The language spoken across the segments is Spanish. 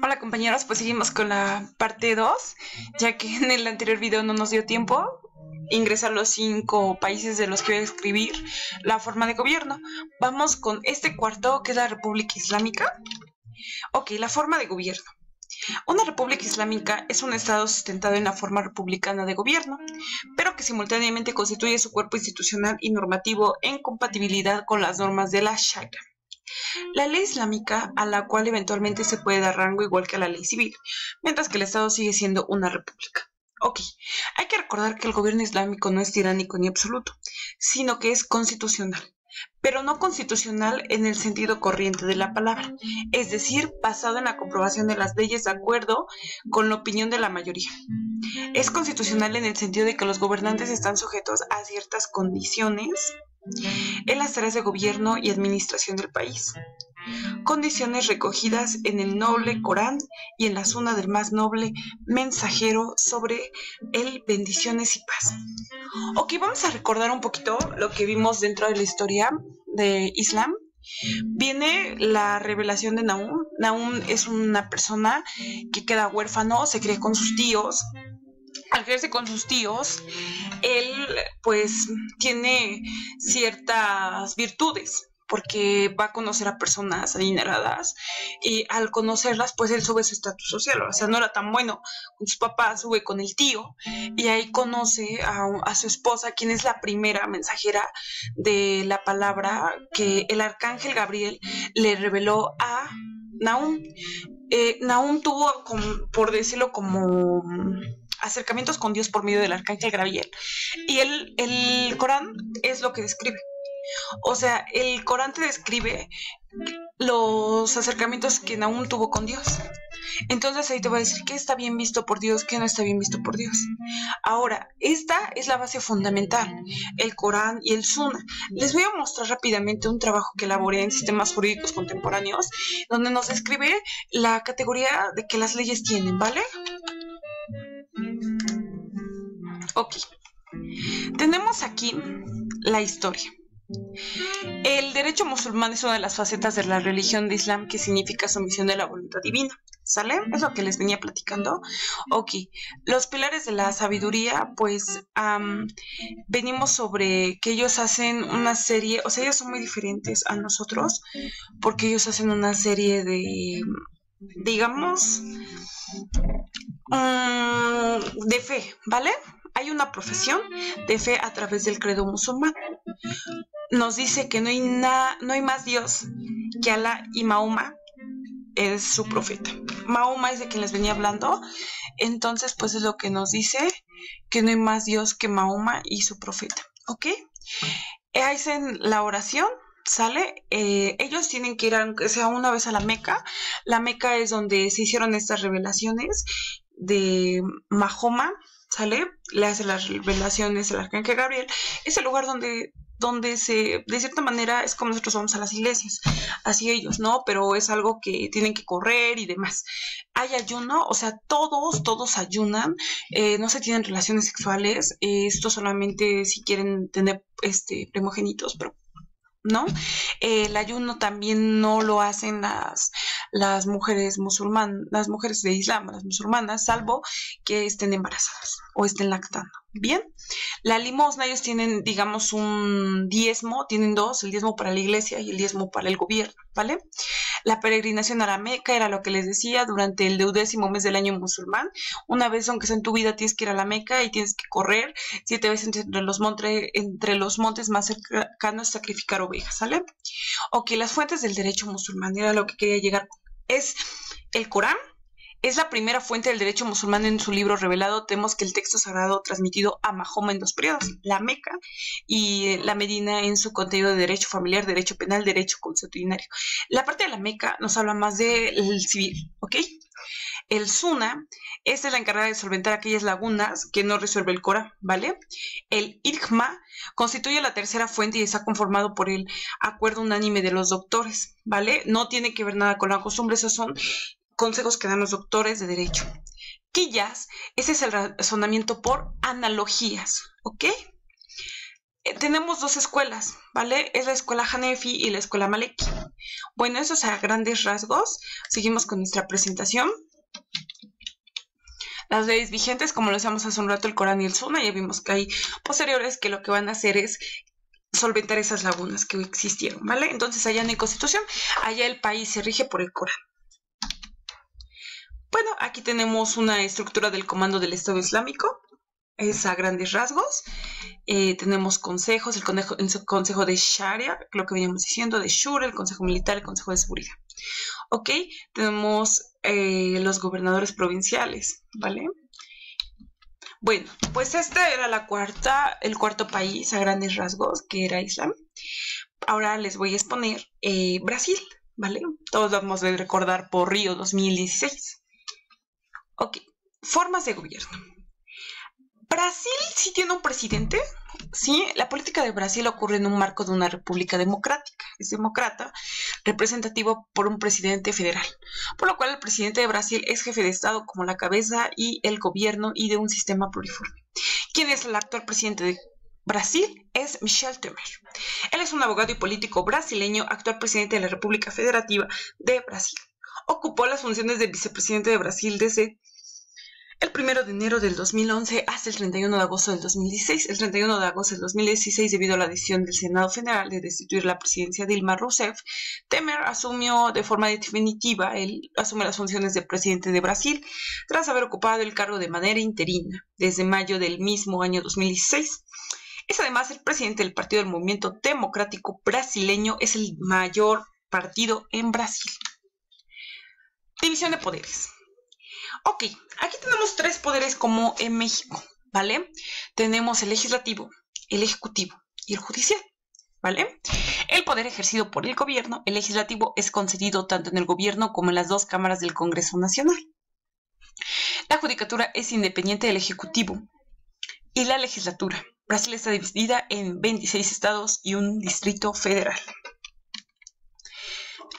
Hola compañeros, pues seguimos con la parte 2, ya que en el anterior video no nos dio tiempo ingresar los 5 países de los que voy a escribir la forma de gobierno. Vamos con este cuarto, que es la República Islámica. Ok, la forma de gobierno. Una república islámica es un estado sustentado en la forma republicana de gobierno, pero que simultáneamente constituye su cuerpo institucional y normativo en compatibilidad con las normas de la Sharia. La ley islámica, a la cual eventualmente se puede dar rango igual que a la ley civil, mientras que el Estado sigue siendo una república. Ok, hay que recordar que el gobierno islámico no es tiránico ni absoluto, sino que es constitucional, pero no constitucional en el sentido corriente de la palabra, es decir, basado en la comprobación de las leyes de acuerdo con la opinión de la mayoría. Es constitucional en el sentido de que los gobernantes están sujetos a ciertas condiciones en las tareas de gobierno y administración del país. Condiciones recogidas en el noble Corán y en la suna del más noble mensajero sobre el bendiciones y paz. Ok, vamos a recordar un poquito lo que vimos dentro de la historia de Islam. Viene la revelación de Nahum. Nahum es una persona que queda huérfano, se cría con sus tíos. Al creerse con sus tíos, él pues tiene ciertas virtudes, porque va a conocer a personas adineradas y al conocerlas pues él sube su estatus social. O sea, no era tan bueno con sus papás, sube con el tío y ahí conoce a su esposa, quien es la primera mensajera de la palabra que el arcángel Gabriel le reveló a Nahum. Nahum tuvo, por decirlo, como acercamientos con Dios por medio del arcángel Gabriel, y el Corán es lo que describe. O sea, el Corán te describe los acercamientos que Nahum tuvo con Dios. Entonces ahí te va a decir qué está bien visto por Dios, qué no está bien visto por Dios. Ahora, esta es la base fundamental, el Corán y el Sunna. Les voy a mostrar rápidamente un trabajo que elaboré en sistemas jurídicos contemporáneos, donde nos describe la categoría de que las leyes tienen, ¿vale? Ok. Tenemos aquí la historia. El derecho musulmán es una de las facetas de la religión de Islam que significa sumisión de la voluntad divina. ¿Sale? Es lo que les venía platicando. Ok, los pilares de la sabiduría, pues venimos sobre que ellos hacen una serie, o sea, ellos son muy diferentes a nosotros, porque ellos hacen una serie de, digamos, de fe, ¿vale? Hay una profesión de fe a través del credo musulmán. Nos dice que no hay más Dios que Alá, y Mahoma es su profeta. Mahoma es de quien les venía hablando. Entonces, pues es lo que nos dice, que no hay más Dios que Mahoma y su profeta. ¿Ok? Hacen la oración, ¿sale? Ellos tienen que ir, aunque sea una vez a la Meca. La Meca es donde se hicieron estas revelaciones de Mahoma, ¿sale? Le hace las revelaciones al arcángel Gabriel. Es el lugar donde de cierta manera es como nosotros vamos a las iglesias, así ellos, ¿no? Pero es algo que tienen que correr y demás. Hay ayuno, o sea, todos ayunan, no se tienen relaciones sexuales, esto solamente si quieren tener primogénitos, pero ¿no? El ayuno también no lo hacen las mujeres musulmanas, las mujeres de Islam, las musulmanas, salvo que estén embarazadas o estén lactando. Bien, la limosna, ellos tienen, digamos, un diezmo, tienen dos, el diezmo para la iglesia y el diezmo para el gobierno, ¿vale? La peregrinación a la Meca era lo que les decía, durante el 10º mes del año musulmán. Una vez, aunque sea en tu vida, tienes que ir a la Meca y tienes que correr 7 veces entre los montes más cercanos, sacrificar ovejas, ¿sale? Ok, las fuentes del derecho musulmán, era lo que quería llegar. Es el Corán. Es la primera fuente del derecho musulmán. En su libro revelado tenemos que el texto sagrado transmitido a Mahoma en 2 periodos, la Meca y la Medina, en su contenido de derecho familiar, derecho penal, derecho consuetudinario. La parte de la Meca nos habla más del civil, ¿ok? El Sunna, esta es la encargada de solventar aquellas lagunas que no resuelve el Corán, ¿vale? El Ijma constituye la tercera fuente y está conformado por el acuerdo unánime de los doctores, ¿vale? No tiene que ver nada con la costumbre, esos son consejos que dan los doctores de derecho. Qiyas, ese es el razonamiento por analogías, ¿ok? Tenemos 2 escuelas, ¿vale? Es la escuela Hanefi y la escuela Maleki. Bueno, eso es a grandes rasgos. Seguimos con nuestra presentación. Las leyes vigentes, como lo decíamos hace un rato, el Corán y el Sunna, ya vimos que hay posteriores que lo que van a hacer es solventar esas lagunas que existieron, ¿vale? Entonces allá no hay constitución, allá el país se rige por el Corán. Bueno, aquí tenemos una estructura del comando del Estado Islámico, es a grandes rasgos. Tenemos consejos, el consejo de Sharia, lo que veníamos diciendo, de Shura, el consejo militar, el consejo de seguridad. Ok, tenemos los gobernadores provinciales, ¿vale? Bueno, pues esta era el cuarto país a grandes rasgos, que era Islam. Ahora les voy a exponer Brasil, ¿vale? Todos vamos a recordar por Río 2016. Ok, formas de gobierno. Brasil sí tiene un presidente, sí. La política de Brasil ocurre en un marco de una república democrática. Es demócrata, representativo por un presidente federal, por lo cual el presidente de Brasil es jefe de Estado como la cabeza y el gobierno y de un sistema pluriforme. ¿Quién es el actual presidente de Brasil? Es Michel Temer. Él es un abogado y político brasileño, actual presidente de la República Federativa de Brasil. Ocupó las funciones de vicepresidente de Brasil desde el 1 de enero del 2011 hasta el 31 de agosto del 2016. El 31 de agosto del 2016, debido a la decisión del Senado Federal de destituir la presidencia de Dilma Rousseff, Temer asumió de forma definitiva, él asume las funciones de presidente de Brasil tras haber ocupado el cargo de manera interina desde mayo del mismo año 2016. Es además el presidente del Partido del Movimiento Democrático Brasileño, es el mayor partido en Brasil. División de poderes. Ok, aquí tenemos tres poderes como en México, ¿vale? Tenemos el legislativo, el ejecutivo y el judicial, ¿vale? El poder ejercido por el gobierno, el legislativo, es concedido tanto en el gobierno como en las dos cámaras del Congreso Nacional. La judicatura es independiente del ejecutivo y la legislatura. Brasil está dividida en 26 estados y un distrito federal.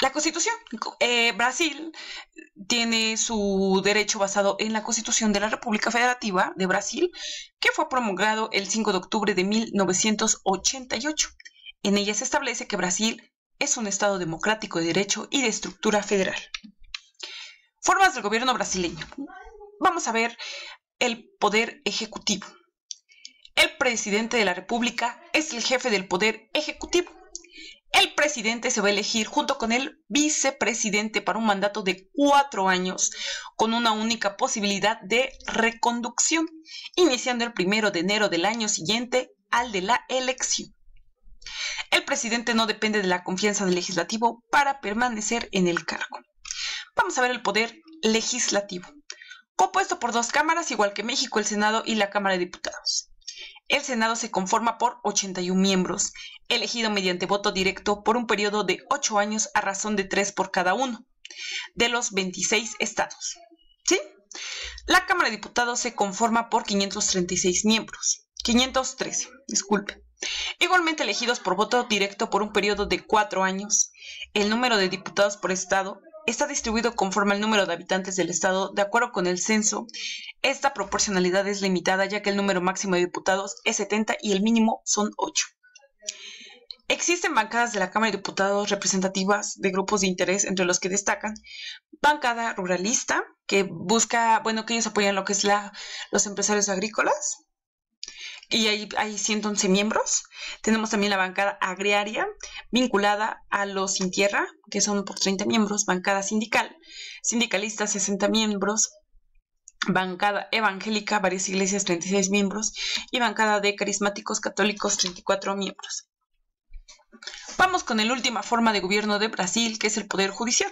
La Constitución. Brasil tiene su derecho basado en la Constitución de la República Federativa de Brasil, que fue promulgado el 5 de octubre de 1988. En ella se establece que Brasil es un Estado democrático de derecho y de estructura federal. Formas del gobierno brasileño. Vamos a ver el poder ejecutivo. El presidente de la República es el jefe del poder ejecutivo. El presidente se va a elegir junto con el vicepresidente para un mandato de 4 años, con una única posibilidad de reconducción, iniciando el 1 de enero del año siguiente al de la elección. El presidente no depende de la confianza del legislativo para permanecer en el cargo. Vamos a ver el poder legislativo, compuesto por 2 cámaras, igual que México, el Senado y la Cámara de Diputados. El Senado se conforma por 81 miembros, elegido mediante voto directo por un periodo de 8 años a razón de 3 por cada uno, de los 26 estados. ¿Sí? La Cámara de Diputados se conforma por 536 miembros, 513, disculpe. Igualmente elegidos por voto directo por un periodo de 4 años. El número de diputados por estado está distribuido conforme al número de habitantes del estado de acuerdo con el censo. Esta proporcionalidad es limitada ya que el número máximo de diputados es 70 y el mínimo son 8. Existen bancadas de la Cámara de Diputados representativas de grupos de interés, entre los que destacan bancada ruralista, que busca, que ellos apoyan lo que es los empresarios agrícolas, y hay 111 miembros. Tenemos también la bancada agraria, vinculada a los sin tierra, que son por 30 miembros, bancada sindical, sindicalistas 60 miembros, bancada evangélica, varias iglesias 36 miembros, y bancada de carismáticos católicos 34 miembros. Vamos con la última forma de gobierno de Brasil, que es el Poder Judicial.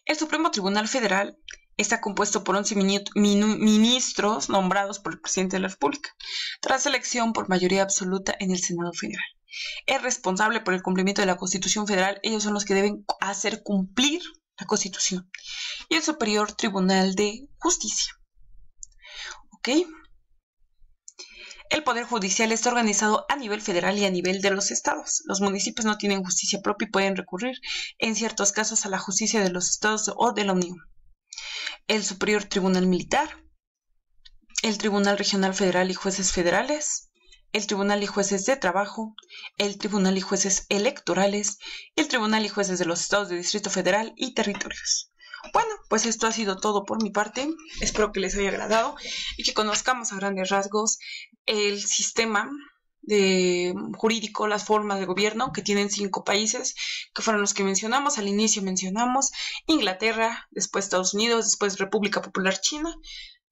El Supremo Tribunal Federal está compuesto por 11 ministros nombrados por el presidente de la República, tras elección por mayoría absoluta en el Senado Federal. Es responsable por el cumplimiento de la Constitución Federal. Ellos son los que deben hacer cumplir la Constitución. Y el Superior Tribunal de Justicia. ¿Ok? El Poder Judicial está organizado a nivel federal y a nivel de los estados. Los municipios no tienen justicia propia y pueden recurrir en ciertos casos a la justicia de los estados o de la Unión. El Superior Tribunal Militar, el Tribunal Regional Federal y jueces federales, el Tribunal y Jueces de Trabajo, el Tribunal y Jueces Electorales y el Tribunal y Jueces de los Estados de Distrito Federal y Territorios. Bueno, pues esto ha sido todo por mi parte. Espero que les haya agradado y que conozcamos a grandes rasgos el sistema jurídico, las formas de gobierno que tienen 5 países, que fueron los que mencionamos. Al inicio mencionamos Inglaterra, después Estados Unidos, después República Popular China,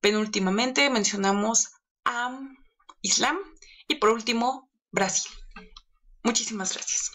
penúltimamente mencionamos a Islam y por último Brasil. Muchísimas gracias.